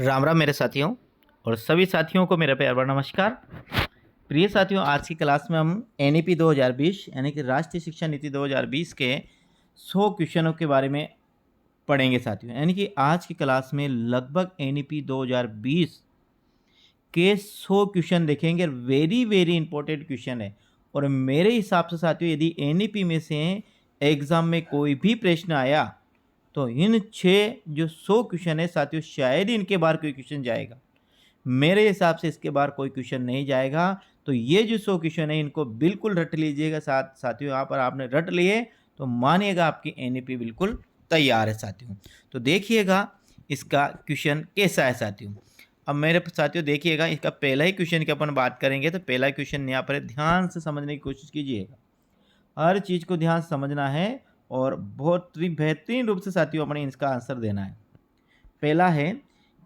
राम राम मेरे साथियों और सभी साथियों को मेरा प्यार भरा नमस्कार। प्रिय साथियों, आज की क्लास में हम एनईपी 2020 यानी कि राष्ट्रीय शिक्षा नीति 2020 के 100 क्वेश्चनों के बारे में पढ़ेंगे साथियों। यानी कि आज की क्लास में लगभग एनईपी 2020 के 100 क्वेश्चन देखेंगे। वेरी वेरी इंपॉर्टेंट क्वेश्चन है और मेरे हिसाब से साथियों, यदि एनईपी में से एग्जाम में कोई भी प्रश्न आया तो इन 6 जो 100 क्वेश्चन है साथियों, शायद ही इनके बाहर कोई क्वेश्चन जाएगा। मेरे हिसाब से इसके बाहर कोई क्वेश्चन नहीं जाएगा। तो ये जो 100 क्वेश्चन है इनको बिल्कुल रट लीजिएगा साथियों। यहाँ पर आपने रट लिए तो मानिएगा आपकी एनईपी बिल्कुल तैयार है साथियों। तो देखिएगा इसका क्वेश्चन कैसा है साथियों। अब मेरे साथियों देखिएगा, इसका पहला ही क्वेश्चन की अपन बात करेंगे। तो पहला क्वेश्चन यहाँ पर ध्यान से समझने की कोशिश कीजिएगा। हर चीज़ को ध्यान से समझना है और बहुत ही बेहतरीन रूप से साथियों अपने इसका आंसर देना है। पहला है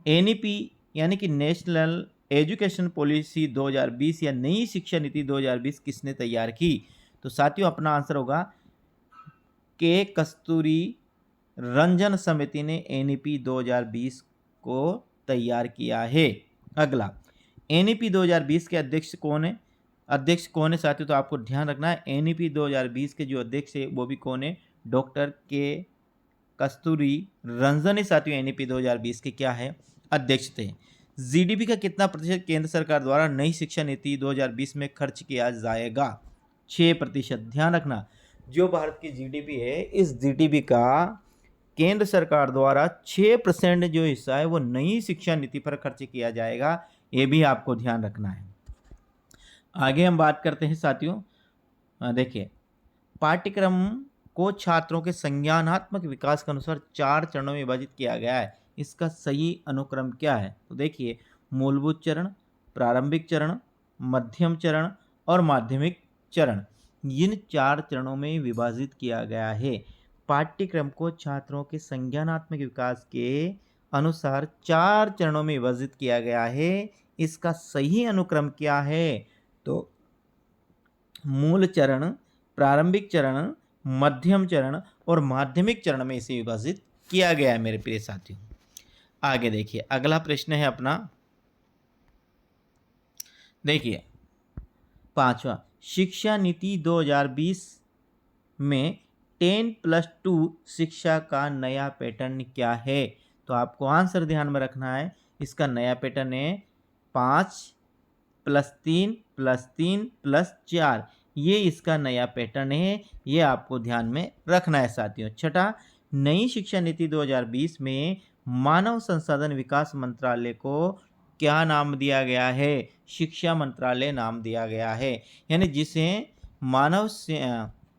एनईपी यानी कि नेशनल एजुकेशन पॉलिसी 2020 या नई शिक्षा नीति 2020 किसने तैयार की। तो साथियों अपना आंसर होगा के कस्तूरी रंजन समिति ने एनईपी 2020 को तैयार किया है। अगला, एनईपी 2020 के अध्यक्ष कौन है? अध्यक्ष कौन है साथियों? तो आपको ध्यान रखना है एनईपी 2020 के जो अध्यक्ष है वो भी कौन है? डॉक्टर के कस्तूरी रंजन साथियों एनईपी 2020 के क्या है? अध्यक्ष थे। जीडीपी का कितना प्रतिशत केंद्र सरकार द्वारा नई शिक्षा नीति 2020 में खर्च किया जाएगा? 6%। ध्यान रखना, जो भारत की जीडीपी है, इस जीडीपी का केंद्र सरकार द्वारा 6% जो हिस्सा है वो नई शिक्षा नीति पर खर्च किया जाएगा। ये भी आपको ध्यान रखना है। आगे हम बात करते हैं साथियों। देखिए, पाठ्यक्रम को छात्रों के संज्ञानात्मक विकास के अनुसार 4 चरणों में विभाजित किया गया है। इसका सही अनुक्रम क्या है? तो देखिए, मूलभूत चरण, प्रारंभिक चरण, मध्यम चरण और माध्यमिक चरण, इन 4 चरणों में विभाजित किया गया है। पाठ्यक्रम को छात्रों के संज्ञानात्मक विकास के अनुसार 4 चरणों में विभाजित किया गया है। इसका सही अनुक्रम क्या है? तो मूल चरण, प्रारंभिक चरण, मध्यम चरण और माध्यमिक चरण में इसे विभाजित किया गया है मेरे प्रिय साथियों। आगे देखिए, अगला प्रश्न है अपना, देखिए 5वां, शिक्षा नीति 2020 में 10+2 शिक्षा का नया पैटर्न क्या है? तो आपको आंसर ध्यान में रखना है। इसका नया पैटर्न है 5+3+3+4। ये इसका नया पैटर्न है, ये आपको ध्यान में रखना है साथियों। छठा, नई शिक्षा नीति 2020 में मानव संसाधन विकास मंत्रालय को क्या नाम दिया गया है? शिक्षा मंत्रालय नाम दिया गया है। यानी जिसे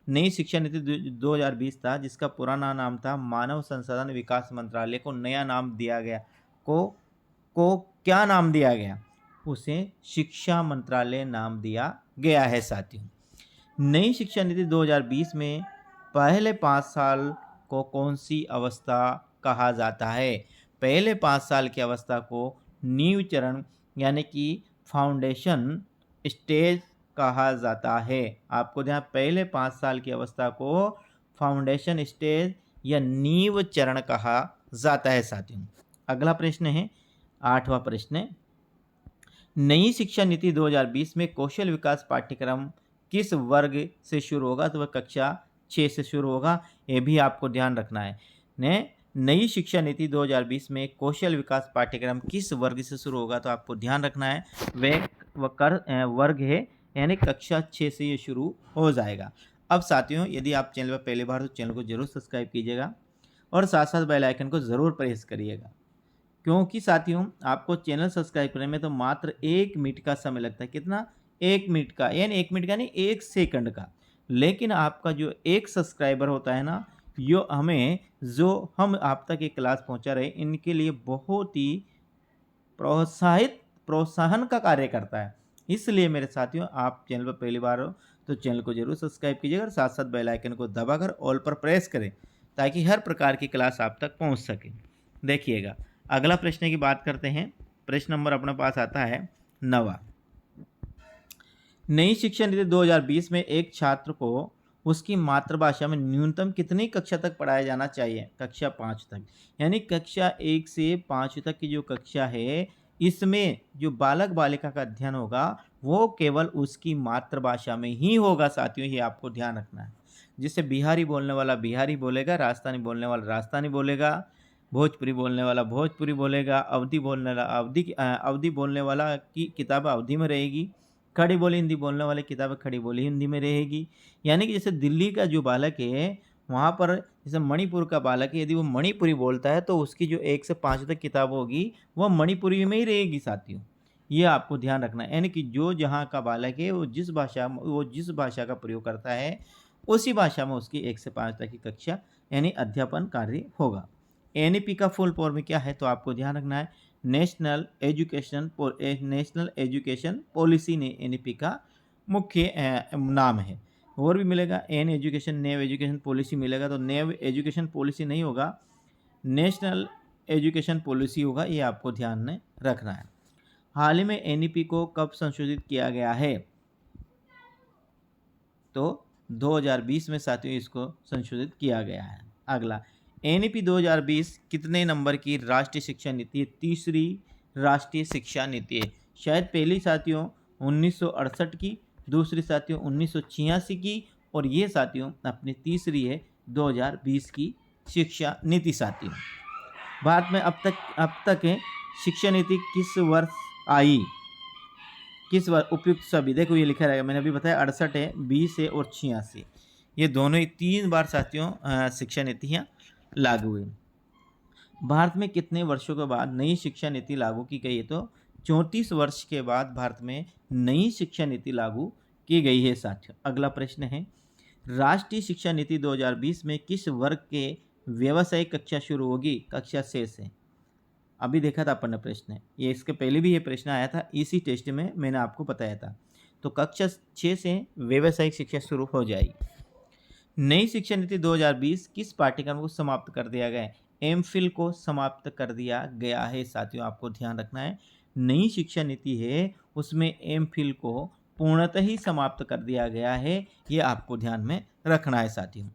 नई शिक्षा नीति 2020 था, जिसका पुराना नाम था मानव संसाधन विकास मंत्रालय, को नया नाम दिया गया। को क्या नाम दिया गया? उसे शिक्षा मंत्रालय नाम दिया गया है साथियों। नई शिक्षा नीति 2020 में पहले 5 साल को कौन सी अवस्था कहा जाता है? पहले 5 साल की अवस्था को नींव चरण यानी कि फाउंडेशन स्टेज कहा जाता है। आपको ध्यान, पहले 5 साल की अवस्था को फाउंडेशन स्टेज या नींव चरण कहा जाता है साथियों। अगला प्रश्न है 8वां प्रश्न, नई शिक्षा नीति 2020 में कौशल विकास पाठ्यक्रम किस वर्ग से शुरू होगा? तो वह कक्षा 6 से शुरू होगा। ये भी आपको ध्यान रखना है। नई शिक्षा नीति 2020 में कौशल विकास पाठ्यक्रम किस वर्ग से शुरू होगा? तो आपको ध्यान रखना है वर्ग है, यानी कक्षा 6 से ये शुरू हो जाएगा। अब साथियों, यदि आप चैनल पर पहली बार तो चैनल को जरूर सब्सक्राइब कीजिएगा और साथ साथ बेल आइकन को ज़रूर प्रेस करिएगा, क्योंकि साथियों आपको चैनल सब्सक्राइब करने में तो मात्र 1 मिनट का समय लगता है। कितना? 1 मिनट का, यानी 1 मिनट का नहीं, 1 सेकंड का। लेकिन आपका जो एक सब्सक्राइबर होता है ना, जो हम आप तक एक क्लास पहुंचा रहे, इनके लिए बहुत ही प्रोत्साहन का कार्य करता है। इसलिए मेरे साथियों, आप चैनल पर पहली बार हो तो चैनल को जरूर सब्सक्राइब कीजिएगा और साथ साथ बेल आइकन को दबाकर ऑल पर प्रेस करें, ताकि हर प्रकार की क्लास आप तक पहुंच सके। देखिएगा, अगला प्रश्न की बात करते हैं। प्रश्न नंबर अपने पास आता है 9वां, नई शिक्षा नीति 2020 में एक छात्र को उसकी मातृभाषा में न्यूनतम कितनी कक्षा तक पढ़ाया जाना चाहिए? कक्षा 5 तक। यानी कक्षा 1 से 5 तक की जो कक्षा है, इसमें जो बालक बालिका का अध्ययन होगा वो केवल उसकी मातृभाषा में ही होगा साथियों, ये आपको ध्यान रखना है। जैसे बिहारी बोलने वाला बिहारी बोलेगा, राजस्थानी बोलने वाला राजस्थानी बोलेगा, भोजपुरी बोलने वाला भोजपुरी बोलेगा, अवधी बोलने वाला की किताब अवधी में रहेगी, खड़ी बोली हिंदी बोलने वाली किताब खड़ी बोली हिंदी में रहेगी। यानी कि जैसे दिल्ली का जो बालक है, वहाँ पर जैसे मणिपुर का बालक है, यदि वो मणिपुरी बोलता है तो उसकी जो 1 से 5 तक किताब होगी, वो मणिपुरी में ही रहेगी साथियों। ये आपको ध्यान रखना है। यानी कि जो जहाँ का बालक है, वो जिस भाषा का प्रयोग करता है, उसी भाषा में उसकी 1 से 5 तक की कक्षा यानी अध्यापन कार्य होगा। एनईपी का फुल फॉर्म क्या है तो आपको ध्यान रखना है, नेशनल एजुकेशन पॉलिसी ने एनईपी का मुख्य नाम है। और भी मिलेगा an education naive education policy मिलेगा, तो नेव एजुकेशन पॉलिसी नहीं होगा, नेशनल एजुकेशन पॉलिसी होगा, ये आपको ध्यान में रखना है। हाल ही में एनईपी को कब संशोधित किया गया है? तो 2020 में साथियों इसको संशोधित किया गया है। अगला, एनईपी 2020 कितने नंबर की राष्ट्रीय शिक्षा नीति है? तीसरी राष्ट्रीय शिक्षा नीति है। शायद पहली साथियों 1968 की, दूसरी साथियों 1986 की, और ये साथियों अपनी तीसरी है 2020 की शिक्षा नीति साथियों। भारत में अब तक शिक्षा नीति किस वर्ष आई? किस वर्ष? उपयुक्त सभी, देखो ये लिखा रहेगा, मैंने अभी बताया 68 है, 20 है और 86, ये दोनों ही 3 बार साथियों शिक्षा नीतियाँ लागू हुई। भारत में कितने वर्षों के बाद नई शिक्षा नीति लागू की गई है? तो 34 वर्ष के बाद भारत में नई शिक्षा नीति लागू की गई है साथियों। अगला प्रश्न है, राष्ट्रीय शिक्षा नीति 2020 में किस वर्ग के व्यावसायिक कक्षा शुरू होगी? कक्षा 6 से। अभी देखा था अपन ने प्रश्न, ये इसके पहले भी ये प्रश्न आया था, इसी टेस्ट में मैंने आपको बताया था। तो कक्षा 6 से व्यावसायिक शिक्षा शुरू हो जाएगी। नई शिक्षा नीति 2020 किस पाठ्यक्रम को समाप्त कर दिया गया है? एमफिल को समाप्त कर दिया गया है साथियों, आपको ध्यान रखना है। नई शिक्षा नीति है उसमें एमफिल को पूर्णतः ही समाप्त कर दिया गया है, ये आपको ध्यान में रखना है साथियों।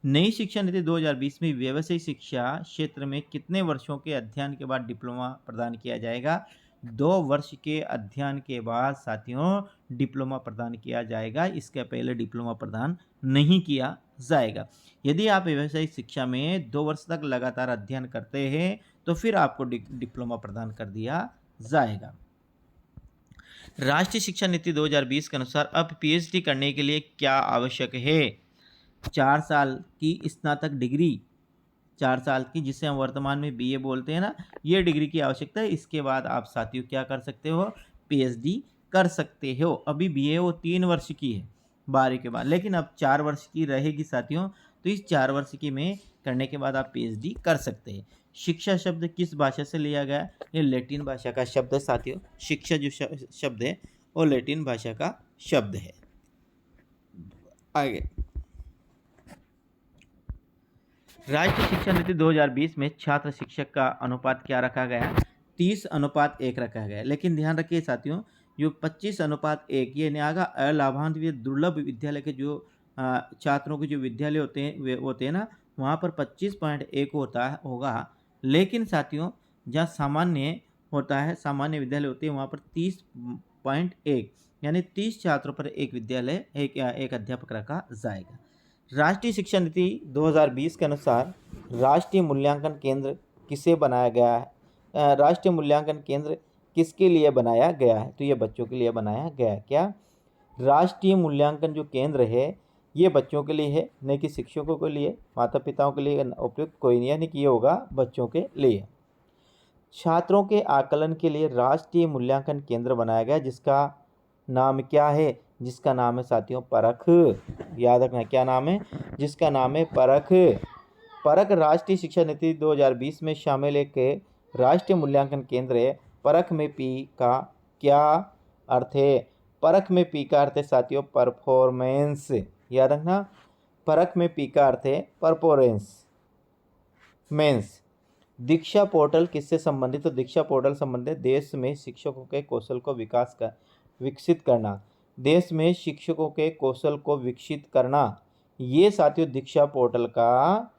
नई शिक्षा नीति 2020 में व्यवसायिक शिक्षा क्षेत्र में कितने वर्षों के अध्ययन के बाद डिप्लोमा प्रदान किया जाएगा? 2 वर्ष के अध्ययन के बाद साथियों डिप्लोमा प्रदान किया जाएगा, इसके पहले डिप्लोमा प्रदान नहीं किया जाएगा। यदि आप व्यवसायिक शिक्षा में 2 वर्ष तक लगातार अध्ययन करते हैं तो फिर आपको डिप्लोमा प्रदान कर दिया जाएगा। राष्ट्रीय शिक्षा नीति 2020 के अनुसार अब पीएचडी करने के लिए क्या आवश्यक है? 4 साल की स्नातक डिग्री, 4 साल की, जिसे हम वर्तमान में बीए बोलते हैं ना, ये डिग्री की आवश्यकता है। इसके बाद आप साथियों क्या कर सकते हो? पीएचडी कर सकते हो। अभी बीए वो 3 वर्ष की है 12वीं के बाद, लेकिन अब 4 वर्ष की रहेगी साथियों, तो इस 4 वर्ष की में करने के बाद आप पीएचडी कर सकते हैं। शिक्षा शब्द किस भाषा से लिया गया? ये लैटिन भाषा का शब्द है साथियों। शिक्षा जो शब्द है वो लैटिन भाषा का शब्द है। आगे, राष्ट्रीय शिक्षा नीति 2020 में छात्र शिक्षक का अनुपात क्या रखा गया? 30:1 रखा गया। लेकिन ध्यान रखिए साथियों, जो 25:1 ये न्यागा अलाभान्वित दुर्लभ विद्यालय के जो छात्रों के जो विद्यालय होते हैं वे होते हैं ना, वहाँ पर 25.1 होगा। लेकिन साथियों जहाँ सामान्य होता है, सामान्य विद्यालय होते हैं, वहाँ पर 30.1 यानी 30 छात्रों पर एक विद्यालय एक अध्यापक रखा जाएगा। राष्ट्रीय शिक्षा नीति 2020 के अनुसार राष्ट्रीय मूल्यांकन केंद्र किसे बनाया गया है? राष्ट्रीय मूल्यांकन केंद्र किसके लिए बनाया गया है? तो ये बच्चों के लिए बनाया गया है। क्या राष्ट्रीय मूल्यांकन जो केंद्र है ये बच्चों के लिए है, नहीं कि शिक्षकों के लिए, माता पिताओं के लिए उपयुक्त कोई नहीं है, नहीं कि ये होगा बच्चों के लिए। छात्रों के आकलन के लिए राष्ट्रीय मूल्यांकन केंद्र बनाया गया, जिसका नाम क्या है? जिसका नाम है साथियों परख। याद रखना क्या नाम है? जिसका नाम है परख। परख राष्ट्रीय शिक्षा नीति 2020 में शामिल एक राष्ट्रीय मूल्यांकन केंद्र है। परख में पी का क्या अर्थ है? परख में पी का अर्थ है साथियों परफॉर्मेंस। याद रखना, परख में पी का अर्थ है परफॉर्मेंस मेंस। दीक्षा पोर्टल किससे संबंधित? तो दीक्षा पोर्टल संबंधित देश में शिक्षकों के कौशल को विकसित करना। देश में शिक्षकों के कौशल को विकसित करना ये साथियों दीक्षा पोर्टल का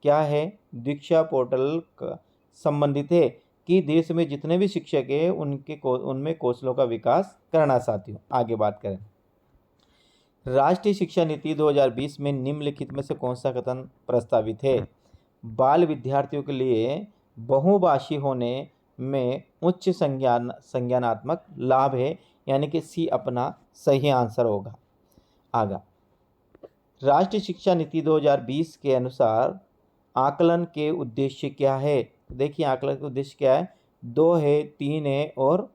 क्या है, दीक्षा पोर्टल का संबंधित है कि देश में जितने भी शिक्षक हैं उनमें कौशलों का विकास करना। साथियों आगे बात करें, राष्ट्रीय शिक्षा नीति 2020 में निम्नलिखित में से कौन सा कथन प्रस्तावित है? बाल विद्यार्थियों के लिए बहुभाषी होने में उच्च संज्ञानात्मक लाभ है, यानी कि सी अपना सही आंसर होगा। आगे, राष्ट्रीय शिक्षा नीति 2020 के अनुसार आकलन के उद्देश्य क्या है? देखिए आकलन के उद्देश्य क्या है, 2 है, 3 है और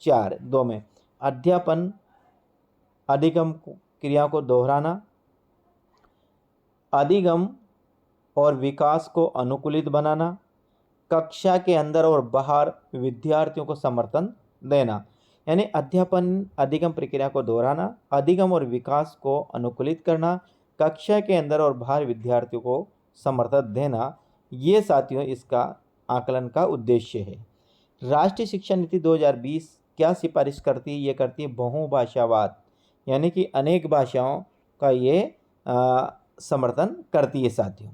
4। 2 में अध्यापन अधिगम क्रिया को दोहराना, अधिगम और विकास को अनुकूलित बनाना, कक्षा के अंदर और बाहर विद्यार्थियों को समर्थन देना। यानी अध्यापन अधिगम प्रक्रिया को दोहराना, अधिगम और विकास को अनुकूलित करना, कक्षा के अंदर और बाहर विद्यार्थियों को समर्थन देना, ये साथियों इसका आकलन का उद्देश्य है। राष्ट्रीय शिक्षा नीति 2020 क्या सिफारिश करती है? ये करती है बहुभाषावाद, यानी कि अनेक भाषाओं का ये समर्थन करती है। साथियों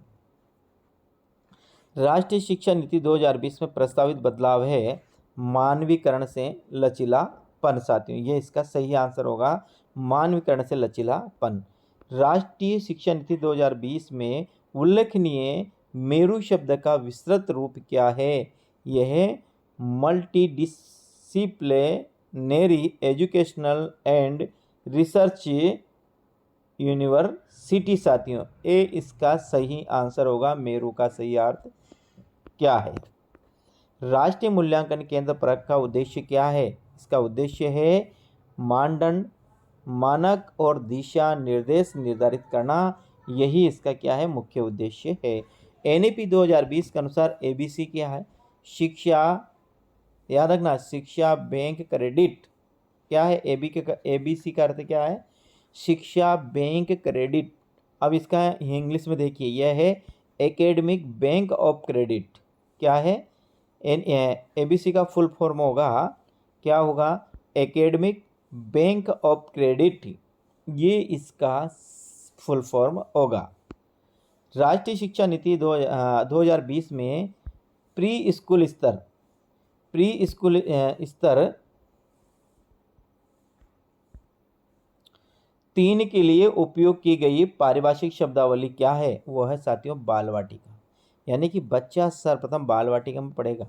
राष्ट्रीय शिक्षा नीति 2020 में प्रस्तावित बदलाव है मानवीकरण से लचीलापन। साथियों ये इसका सही आंसर होगा, मानवीकरण से लचीलापन। राष्ट्रीय शिक्षा नीति 2020 में उल्लेखनीय मेरू शब्द का विस्तृत रूप क्या है? यह multidisciplinary educational and research university. साथियों ए इसका सही आंसर होगा, मेरू का सही अर्थ क्या है? राष्ट्रीय मूल्यांकन केंद्र परख का उद्देश्य क्या है? इसका उद्देश्य है मानदंड, मानक और दिशा निर्देश निर्धारित करना, यही इसका क्या है, मुख्य उद्देश्य है। एनईपी 2020 के अनुसार एबीसी क्या है? शिक्षा, याद रखना, शिक्षा बैंक क्रेडिट क्या है? एबीसी का अर्थ क्या है? शिक्षा बैंक क्रेडिट। अब इसका इंग्लिश में देखिए, यह है एकेडमिक बैंक ऑफ क्रेडिट। क्या है? एबीसी का फुल फॉर्म होगा, क्या होगा? एकेडमिक बैंक ऑफ क्रेडिट, ये इसका फुल फॉर्म होगा। राष्ट्रीय शिक्षा नीति 2020 में प्री स्कूल स्तर 3 के लिए उपयोग की गई पारिभाषिक शब्दावली क्या है? वो है साथियों बाल वाटिका। यानी कि बच्चा सर्वप्रथम बाल वाटिका में पढ़ेगा।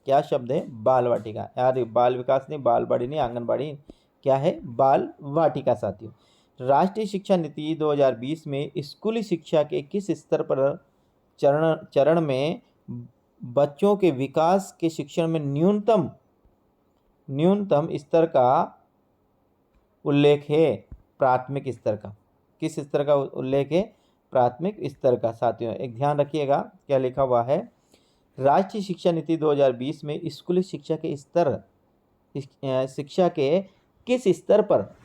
क्या शब्द है? बाल वाटिका। यार बाल विकास नहीं, बालवाड़ी नहीं, आंगनबाड़ी, क्या है? बाल वाटिका। साथियों राष्ट्रीय शिक्षा नीति 2020 में स्कूली शिक्षा के किस स्तर पर चरण में बच्चों के विकास के शिक्षण में न्यूनतम स्तर का उल्लेख है? प्राथमिक स्तर का। किस स्तर का उल्लेख है? प्राथमिक स्तर का। साथियों एक ध्यान रखिएगा, क्या लिखा हुआ है? राष्ट्रीय शिक्षा नीति 2020 में स्कूली शिक्षा के किस स्तर पर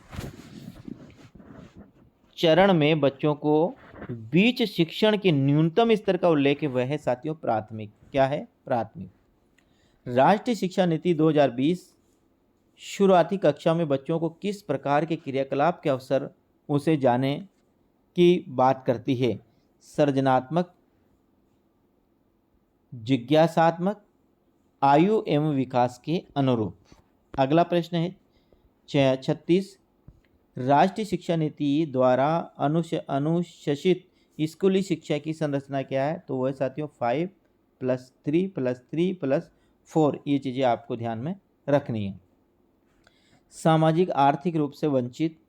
चरण में बच्चों को बीच शिक्षण के न्यूनतम स्तर का उल्लेख है? वह है साथियों प्राथमिक। क्या है? प्राथमिक। राष्ट्रीय शिक्षा नीति 2020 शुरुआती कक्षा में बच्चों को किस प्रकार के क्रियाकलाप के अवसर उसे जाने की बात करती है? सृजनात्मक, जिज्ञासात्मक, आयु एवं विकास के अनुरूप। अगला प्रश्न है 36, राष्ट्रीय शिक्षा नीति द्वारा अनुशासित स्कूली शिक्षा की संरचना क्या है? तो वह साथियों 5+3+3+4, ये चीज़ें आपको ध्यान में रखनी है। सामाजिक आर्थिक रूप से वंचित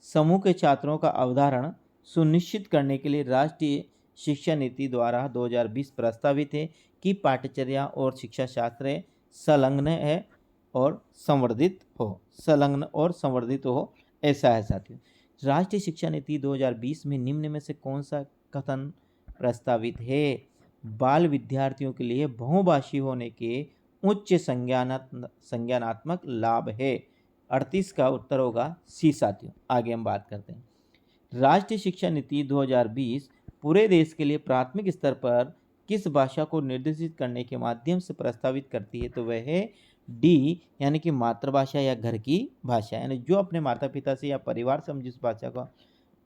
समूह के छात्रों का अवधारण सुनिश्चित करने के लिए राष्ट्रीय शिक्षा नीति द्वारा 2020 प्रस्तावित है कि पाठ्यचर्या और शिक्षा शास्त्र संलग्न है और संवर्धित हो, ऐसा है। साथियों राष्ट्रीय शिक्षा नीति 2020 में निम्न में से कौन सा कथन प्रस्तावित है? बाल विद्यार्थियों के लिए बहुभाषी होने के उच्च संज्ञानात्मक लाभ है। 38 का उत्तर होगा सी। साथियों आगे हम बात करते हैं। राष्ट्रीय शिक्षा नीति 2020 पूरे देश के लिए प्राथमिक स्तर पर किस भाषा को निर्देशित करने के माध्यम से प्रस्तावित करती है? तो वह है डी, यानी कि मातृभाषा या घर की भाषा। यानी जो अपने माता पिता से या परिवार से हम जिस भाषा का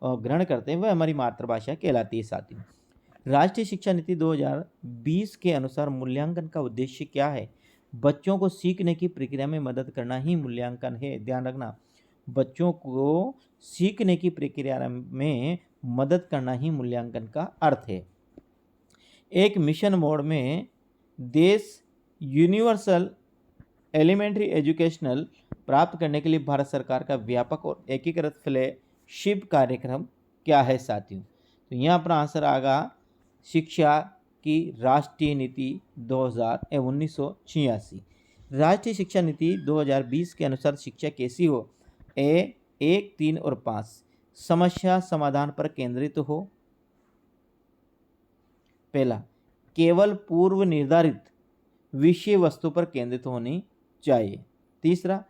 ग्रहण करते हैं वह हमारी मातृभाषा कहलाती है साथियों। राष्ट्रीय शिक्षा नीति 2020 के अनुसार मूल्यांकन का उद्देश्य क्या है? बच्चों को सीखने की प्रक्रिया में मदद करना ही मूल्यांकन है। ध्यान रखना, बच्चों को सीखने की प्रक्रिया में मदद करना ही मूल्यांकन का अर्थ है। एक मिशन मोड में देश यूनिवर्सल एलिमेंट्री एजुकेशनल प्राप्त करने के लिए भारत सरकार का व्यापक और एकीकृत फ्लैगशिप कार्यक्रम क्या है साथियों? तो यहाँ पर आंसर आएगा शिक्षा की राष्ट्रीय नीति 1986। राष्ट्रीय शिक्षा नीति 2020 के अनुसार शिक्षा कैसी हो? ए 1, 3 और 5 समस्या समाधान पर केंद्रित हो। पहला, केवल पूर्व निर्धारित विषय वस्तु पर केंद्रित होनी चाहिए। तीसरा,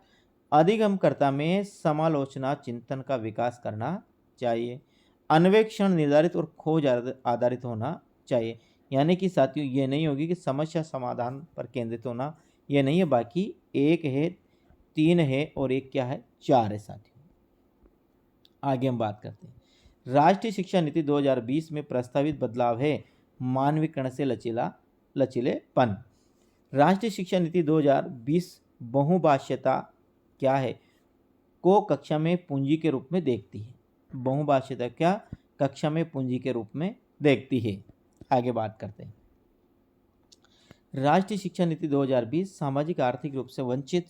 अधिगमकर्ता में समालोचना चिंतन का विकास करना चाहिए। अन्वेषण निर्धारित और खोज आधारित होना चाहिए। यानी कि साथियों ये नहीं होगी कि समस्या समाधान पर केंद्रित होना, ये नहीं है। बाकी 1 है, 3 है और 1 क्या है? 4 है साथियों। आगे हम बात करते हैं। राष्ट्रीय शिक्षा नीति 2020 में प्रस्तावित बदलाव है मानवीकरण से लचीलेपन। राष्ट्रीय शिक्षा नीति 2020 बहुभाषीयता क्या है को कक्षा में पूंजी के रूप में देखती है। बहुभाषीयता क्या कक्षा में पूंजी के रूप में देखती है। आगे बात करते हैं। राष्ट्रीय शिक्षा नीति 2020 सामाजिक आर्थिक रूप से वंचित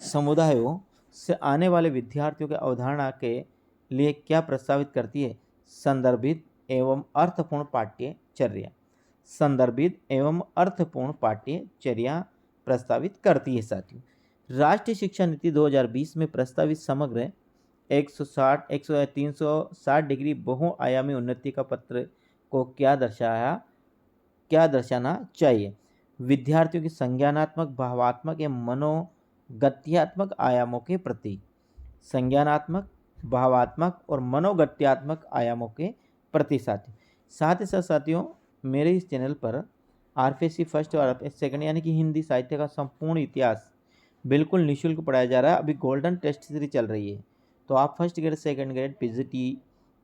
समुदायों से आने वाले विद्यार्थियों के अवधारणा के लिए क्या प्रस्तावित करती है? संदर्भित एवं अर्थपूर्ण पाठ्यचर्या। संदर्भित एवं अर्थपूर्ण पाठ्यचर्या प्रस्तावित करती है साथियों। राष्ट्रीय शिक्षा नीति 2020 में प्रस्तावित समग्र 360 डिग्री बहुआयामी उन्नति का पत्र को क्या दर्शाना चाहिए? विद्यार्थियों की संज्ञानात्मक, भावात्मक या मनोगत्यात्मक आयामों के प्रति। संज्ञानात्मक, भावात्मक और मनोगत्यात्मक आयामों के प्रति साथ ही साथियों मेरे इस चैनल पर आरपीएससी फर्स्ट और आरपीएससी सेकंड यानी कि हिंदी साहित्य का संपूर्ण इतिहास बिल्कुल निःशुल्क पढ़ाया जा रहा है। अभी गोल्डन टेस्ट सीरीज चल रही है, तो आप first grade, second grade, PGT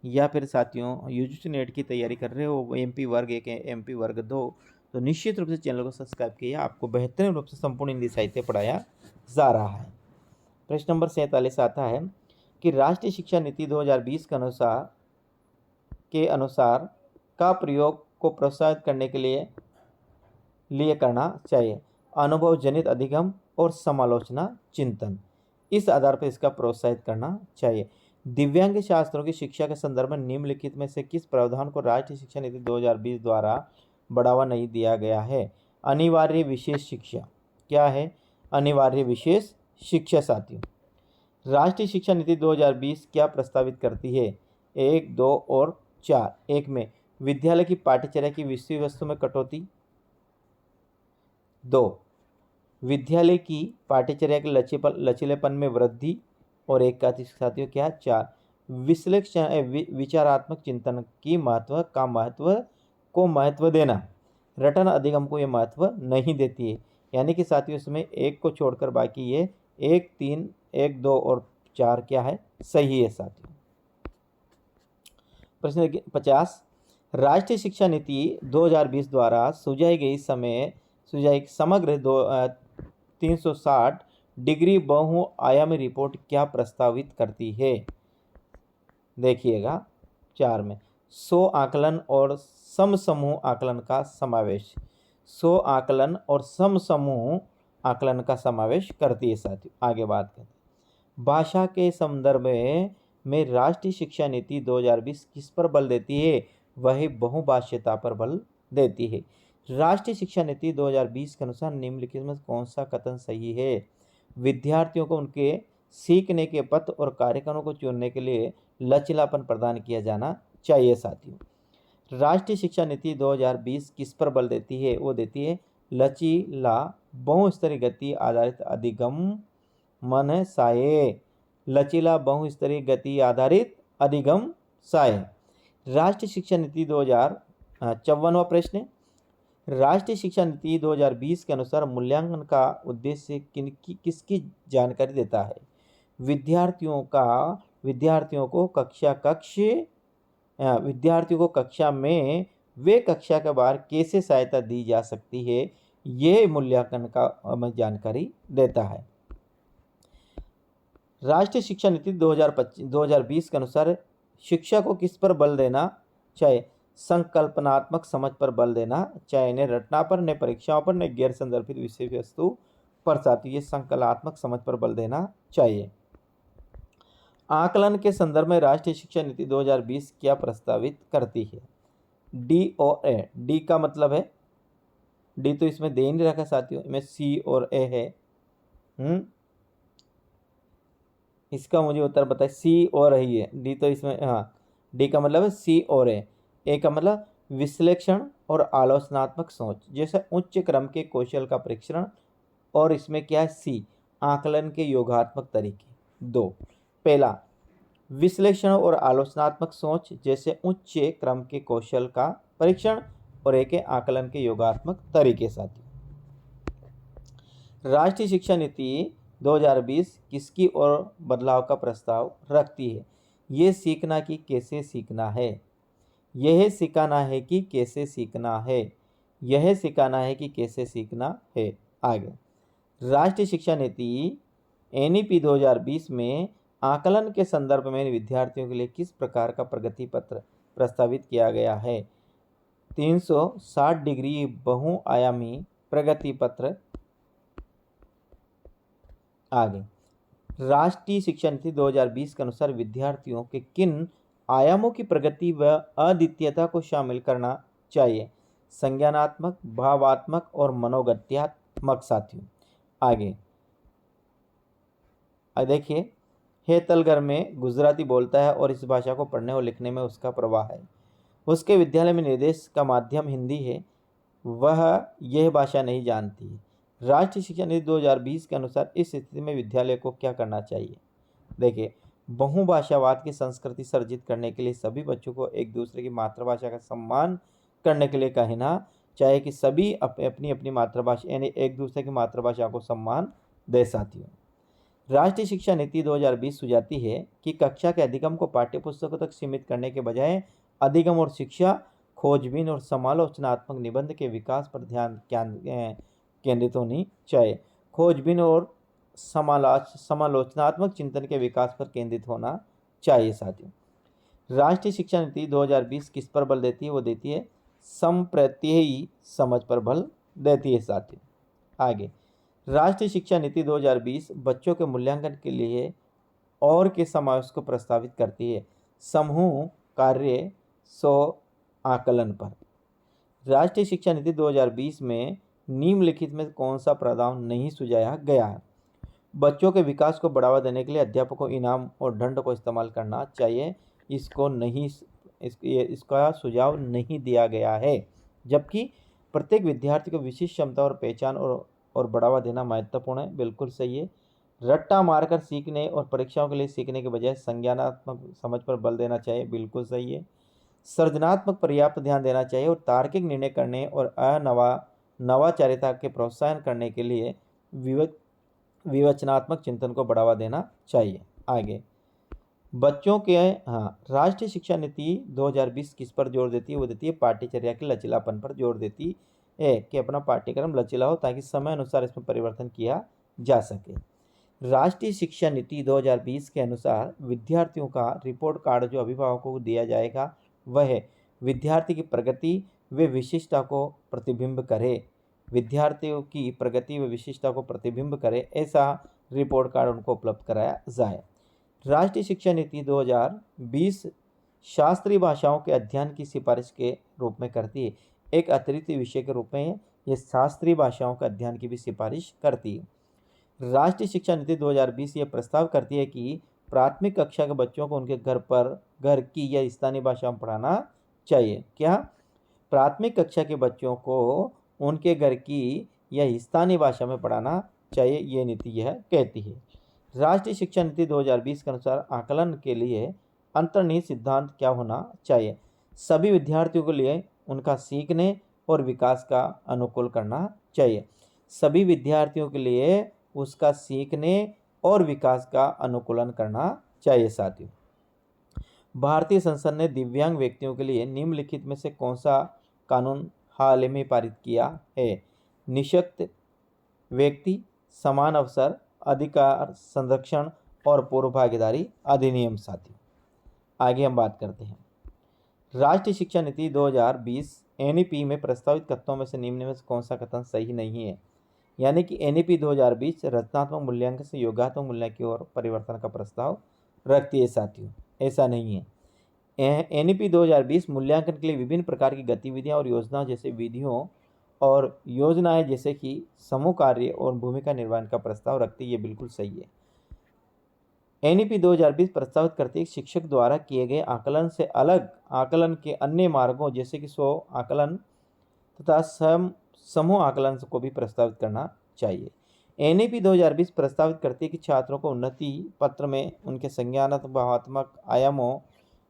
या फिर साथियों यूजीसी नेट की तैयारी कर रहे हो, एमपी वर्ग 1, एमपी वर्ग 2, तो निश्चित रूप से चैनल को सब्सक्राइब किया। आपको बेहतरीन रूप से संपूर्ण हिंदी साहित्य पढ़ाया जा रहा है। प्रश्न नंबर 47 आता है कि राष्ट्रीय शिक्षा नीति 2020 के अनुसार का प्रयोग को प्रोत्साहित करने के लिए करना चाहिए। अनुभव जनित अधिगम और समालोचना चिंतन, इस आधार पर इसका प्रोत्साहित करना चाहिए। दिव्यांग छात्रों की शिक्षा के संदर्भ में निम्नलिखित में से किस प्रावधान को राष्ट्रीय शिक्षा नीति 2020 द्वारा बढ़ावा नहीं दिया गया है? अनिवार्य विशेष शिक्षा क्या है? अनिवार्य विशेष शिक्षा साथियों। राष्ट्रीय शिक्षा नीति 2020 क्या प्रस्तावित करती है? 1, 2 और 4। 1 में विद्यालय की पाठ्यचर्या की विषय वस्तु में कटौती। 2, विद्यालय की पाठ्यचर्या के लचीलेपन में वृद्धि। और 1 का साथियों क्या? 4, विचारात्मक चिंतन की महत्व देना। रटन अधिगम को ये महत्व नहीं देती है। यानी कि साथियों इसमें 1 को छोड़कर बाकी ये 1, 3, 1, 2 और 4 क्या है? सही है साथियों। प्रश्न 50, राष्ट्रीय शिक्षा नीति 2020 द्वारा सुझाई समग्र 360 डिग्री बहुआयामी रिपोर्ट क्या प्रस्तावित करती है? देखिएगा 4 में 100 आकलन और समसमूह आकलन का समावेश। 100 आकलन और समसमूह आकलन का समावेश करती है साथियों। आगे बात करते हैं। भाषा के संदर्भ में राष्ट्रीय शिक्षा नीति 2020 किस पर बल देती है? वही बहुभाषीयता पर बल देती है। राष्ट्रीय शिक्षा नीति 2020 के अनुसार निम्नलिखित में कौन सा कथन सही है? विद्यार्थियों को उनके सीखने के पथ और कार्यक्रमों को चुनने के लिए लचीलापन प्रदान किया जाना चाहिए साथियों। राष्ट्रीय शिक्षा नीति 2020 किस पर बल देती है? वो देती है लचीला बहुस्तरीय गति आधारित अधिगम साये। लचीला बहुस्तरीय गति आधारित अधिगम साये। राष्ट्रीय शिक्षा नीति 2054वां प्रश्न। राष्ट्रीय शिक्षा नीति 2020 के अनुसार मूल्यांकन का उद्देश्य किसकी जानकारी देता है? विद्यार्थियों का विद्यार्थियों को कक्षा में वे कक्षा के बाहर कैसे सहायता दी जा सकती है, ये मूल्यांकन का हमें जानकारी देता है। राष्ट्रीय शिक्षा नीति 2020 के अनुसार शिक्षा को किस पर बल देना चाहिए? संकल्पनात्मक समझ पर बल देना चाहिए, न रटना पर, न परीक्षाओं पर, न गैर संदर्भित विषय वस्तु पर। साथ ही ये संकल्पनात्मक समझ पर बल देना चाहिए। आकलन के संदर्भ में राष्ट्रीय शिक्षा नीति 2020 क्या प्रस्तावित करती है? डी और ए। डी का मतलब है, डी तो इसमें दे ही नहीं रखा साथियों, इसमें सी और ए है। इसका मुझे उत्तर बताए। सी और रही है, डी तो इसमें, हाँ, डी का मतलब है सी और ए का मतलब विश्लेषण और आलोचनात्मक सोच, जैसे उच्च क्रम के कौशल का परीक्षण, और इसमें क्या है सी, आकलन के योगात्मक तरीके। दो, पहला विश्लेषण और आलोचनात्मक सोच जैसे उच्च क्रम के कौशल का परीक्षण, और एक है आकलन के योगात्मक तरीके। साथियों, राष्ट्रीय शिक्षा नीति 2020 किसकी ओर बदलाव का प्रस्ताव रखती है? ये सीखना कि कैसे सीखना है, यह सिखाना है कि कैसे सीखना है, यह सिखाना है कि कैसे सीखना है। आगे, राष्ट्रीय शिक्षा नीति एनईपी 2020 में आकलन के संदर्भ में विद्यार्थियों के लिए किस प्रकार का प्रगति पत्र प्रस्तावित किया गया है? 360 डिग्री बहुआयामी प्रगति पत्र। आगे, राष्ट्रीय शिक्षा नीति 2020 के अनुसार विद्यार्थियों के किन आयामों की प्रगति व अद्वितीयता को शामिल करना चाहिए? संज्ञानात्मक, भावात्मक और मनोगत्यात्मक। साथियों, आगे देखिए, हेतलगर में गुजराती बोलता है और इस भाषा को पढ़ने और लिखने में उसका प्रवाह है। उसके विद्यालय में निर्देश का माध्यम हिंदी है, वह यह भाषा नहीं जानती है। राष्ट्रीय शिक्षा नीति 2020 के अनुसार इस स्थिति में विद्यालय को क्या करना चाहिए? देखिए, बहुभाषावाद की संस्कृति सर्जित करने के लिए सभी बच्चों को एक दूसरे की मातृभाषा का सम्मान करने के लिए कहना चाहिए कि सभी अपनी अपनी मातृभाषा यानी एक दूसरे की मातृभाषा को सम्मान दे। साथियों, राष्ट्रीय शिक्षा नीति 2020 सुझाती है कि कक्षा के अधिगम को पाठ्यपुस्तकों तक सीमित करने के बजाय अधिगम और शिक्षा, खोजबीन और समालोचनात्मक निबंध के विकास पर ध्यान केंद्रित होनी चाहिए। खोजबीन और समालोचनात्मक चिंतन के विकास पर केंद्रित होना चाहिए। साथियों, राष्ट्रीय शिक्षा नीति 2020 किस पर बल देती है? वो देती है संप्रत्ययी समझ पर बल देती है। साथियों, आगे, राष्ट्रीय शिक्षा नीति 2020 बच्चों के मूल्यांकन के लिए और के समावेश को प्रस्तावित करती है? समूह कार्य, स्व आकलन पर। राष्ट्रीय शिक्षा नीति 2020 में निम्नलिखित में कौन सा प्रावधान नहीं सुझाया गया है? बच्चों के विकास को बढ़ावा देने के लिए अध्यापकों को इनाम और दंड को इस्तेमाल करना चाहिए, इसका सुझाव नहीं दिया गया है। जबकि प्रत्येक विद्यार्थी को विशिष्ट क्षमता और पहचान और बढ़ावा देना महत्वपूर्ण है, बिल्कुल सही है। रट्टा मारकर सीखने और परीक्षाओं के लिए सीखने के बजाय संज्ञानात्मक समझ पर बल देना चाहिए, बिल्कुल सही है। सृजनात्मक पर्याप्त ध्यान देना चाहिए और तार्किक निर्णय करने और नवाचारिता के प्रोत्साहन करने के लिए विवेचनात्मक चिंतन को बढ़ावा देना चाहिए। आगे, बच्चों के राष्ट्रीय शिक्षा नीति 2020 किस पर जोर देती है? वो देती है पाठ्यचर्या के लचीलापन पर जोर देती है कि अपना पाठ्यक्रम लचीला हो ताकि समय अनुसार इसमें परिवर्तन किया जा सके। राष्ट्रीय शिक्षा नीति 2020 के अनुसार विद्यार्थियों का रिपोर्ट कार्ड जो अभिभावकों को दिया जाएगा वह विद्यार्थी की प्रगति व विशिष्टता को प्रतिबिंब करे। विद्यार्थियों की प्रगति व विशिष्टता को प्रतिबिंब करे, ऐसा रिपोर्ट कार्ड उनको उपलब्ध कराया जाए। राष्ट्रीय शिक्षा नीति 2020 शास्त्रीय भाषाओं के अध्ययन की सिफारिश के रूप में करती है। एक अतिरिक्त विषय के रूप में यह शास्त्रीय भाषाओं के अध्ययन की भी सिफारिश करती है। राष्ट्रीय शिक्षा नीति 2020 ये प्रस्ताव करती है कि प्राथमिक कक्षा के बच्चों को उनके घर की या स्थानीय भाषा में पढ़ाना चाहिए। क्या? प्राथमिक कक्षा के बच्चों को उनके घर की या स्थानीय भाषा में पढ़ाना चाहिए, ये नीति यह कहती है। राष्ट्रीय शिक्षा नीति 2020 के अनुसार आकलन के लिए अंतर्निहित सिद्धांत क्या होना चाहिए? सभी विद्यार्थियों के लिए उनका सीखने और विकास का अनुकूल करना चाहिए। सभी विद्यार्थियों के लिए उसका सीखने और विकास का अनुकूलन करना चाहिए साथियों। भारतीय संसद ने दिव्यांग व्यक्तियों के लिए निम्नलिखित में से कौन सा कानून हाल ही में पारित किया है? निःशक्त व्यक्ति समान अवसर अधिकार संरक्षण और पूर्व भागीदारी अधिनियम साथियों। आगे हम बात करते हैं। राष्ट्रीय शिक्षा नीति 2020 एनईपी में प्रस्तावित कथनों में से निम्न में से कौन सा कथन सही नहीं है? यानी कि एनईपी 2020 रचनात्मक मूल्यांकन से योगात्मक मूल्यांकन की ओर परिवर्तन का प्रस्ताव रखती है साथियों, ऐसा नहीं है। एनईपी 2020 मूल्यांकन के लिए विभिन्न प्रकार की गतिविधियां और योजनाओं जैसे विधियों और योजनाएं जैसे कि समूह कार्य और भूमिका निर्वहन का प्रस्ताव रखती है। ये बिल्कुल सही है। एनईपी 2020 प्रस्तावित करती है शिक्षक द्वारा किए गए आकलन से अलग आकलन के अन्य मार्गों जैसे कि स्व आकलन तथा समूह आकलन को भी प्रस्तावित करना चाहिए। एनईपी 2020 प्रस्तावित करती है कि छात्रों को उन्नति पत्र में उनके संज्ञानात्मक भावात्मक आयामों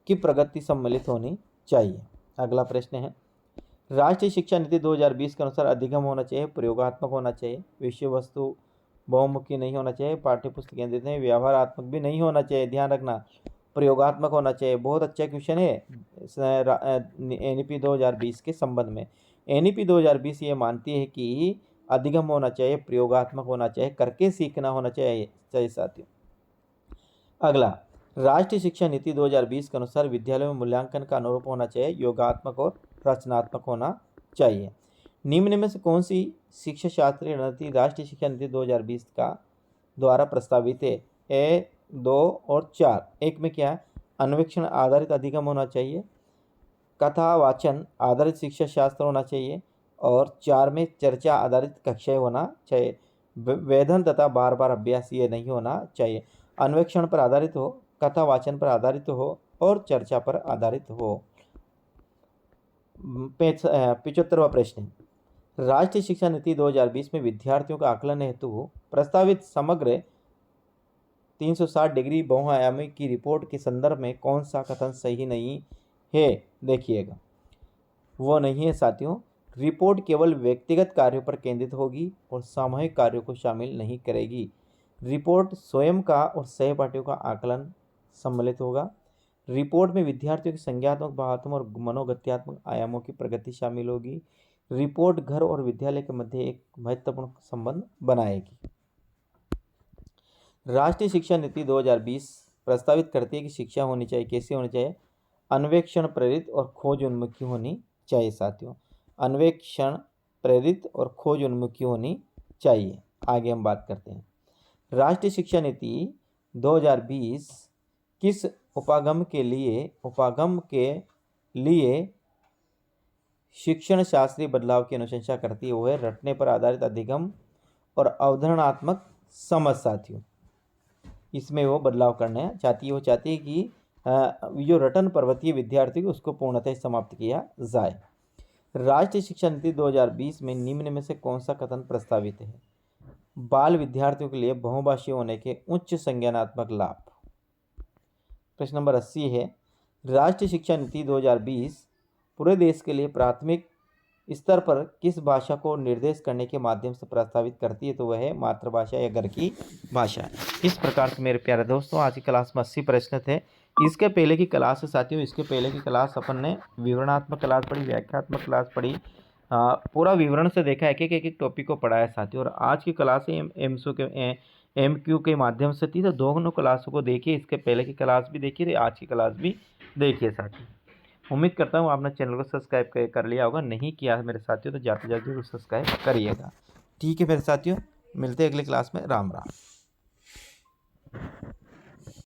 की प्रगति सम्मिलित होनी चाहिए। अगला प्रश्न है, राष्ट्रीय शिक्षा नीति 2020 के अनुसार अधिगम होना चाहिए, प्रयोगात्मक होना चाहिए, विषय वस्तु बहुमुखी नहीं होना चाहिए, पाठ्यपुस्तक केंद्रित नहीं, व्यवहारात्मक भी नहीं होना चाहिए। ध्यान रखना, प्रयोगात्मक होना चाहिए। बहुत अच्छा क्वेश्चन है एनईपी 2020 के संबंध में। एनईपी 2020 ये मानती है कि अधिगम होना चाहिए, प्रयोगात्मक होना चाहिए, करके सीखना होना चाहिए साथियों। अगला, राष्ट्रीय शिक्षा नीति 2020 के अनुसार विद्यालयों में मूल्यांकन का अनुरूप होना चाहिए, योगात्मक और रचनात्मक होना चाहिए। निम्न में से कौन सी शिक्षा शास्त्रीय रणनीति राष्ट्रीय शिक्षा नीति 2020 का द्वारा प्रस्तावित है? ए, 2 और 4। एक में क्या है? अन्वेक्षण आधारित अधिगम होना चाहिए, कथा वाचन आधारित शिक्षा शास्त्र होना चाहिए और 4 में चर्चा आधारित कक्षाएं होना चाहिए। वेधन तथा बार बार अभ्यास ये नहीं होना चाहिए। अन्वेक्षण पर आधारित हो, कथा वाचन पर आधारित हो और चर्चा पर आधारित हो। 75वां प्रश्न, राष्ट्रीय शिक्षा नीति 2020 में विद्यार्थियों का आकलन हेतु प्रस्तावित समग्र 360 डिग्री बहुआयामी की रिपोर्ट के संदर्भ में कौन सा कथन सही नहीं है? देखिएगा, वो नहीं है साथियों। रिपोर्ट केवल व्यक्तिगत कार्यों पर केंद्रित होगी और सामूहिक कार्यों को शामिल नहीं करेगी। रिपोर्ट स्वयं का और सहपाठियों का आकलन सम्मिलित होगा। रिपोर्ट में विद्यार्थियों की संज्ञात्मक भावात्मक और मनोगत्यात्मक आयामों की प्रगति शामिल होगी। रिपोर्ट घर और विद्यालय के मध्य एक महत्वपूर्ण संबंध बनाएगी। राष्ट्रीय शिक्षा नीति 2020 प्रस्तावित करती है कि शिक्षा होनी चाहिए, कैसी होनी चाहिए? अन्वेक्षण प्रेरित और खोज उन्मुखी होनी चाहिए साथियों। अन्वेक्षण प्रेरित और खोज उन्मुखी होनी चाहिए। आगे हम बात करते हैं, राष्ट्रीय शिक्षा नीति 2020 किस उपागम के लिए शिक्षण शास्त्रीय बदलाव की अनुशंसा करती है? वो है रटने पर आधारित अधिगम और अवधारणात्मक समझ साथियों। इसमें वो बदलाव करना चाहती है। वो चाहती है कि जो रटन पर्वतीय विद्यार्थी उसको पूर्णतः समाप्त किया जाए। राष्ट्रीय शिक्षा नीति 2020 में निम्न में से कौन सा कथन प्रस्तावित है? बाल विद्यार्थियों के लिए बहुभाषीय होने के उच्च संज्ञानात्मक लाभ। प्रश्न नंबर 80 है, राष्ट्रीय शिक्षा नीति 2020 पूरे देश के लिए प्राथमिक स्तर पर किस भाषा को निर्देश करने के माध्यम से प्रस्तावित करती है? तो वह है मातृभाषा या घर की भाषा। इस प्रकार से मेरे प्यारे दोस्तों, आज की क्लास में 80 प्रश्न थे। इसके पहले की क्लास है साथियों, इसके पहले की क्लास अपन ने विवरणात्मक क्लास पढ़ी, व्याख्यात्मक क्लास पढ़ी, पूरा विवरण से देखा, एक टॉपिक को पढ़ाया साथियों। और आज की क्लास एमक्यू के माध्यम से थी, तो दोनों क्लासों को देखिए। इसके पहले की क्लास भी देखिए, आज की क्लास भी देखिए साथियों। उम्मीद करता हूँ आपने चैनल को सब्सक्राइब कर लिया होगा। नहीं किया है मेरे साथियों तो जाते जाते जरूर सब्सक्राइब करिएगा। ठीक है फिर साथियों, मिलते हैं अगले क्लास में। राम राम।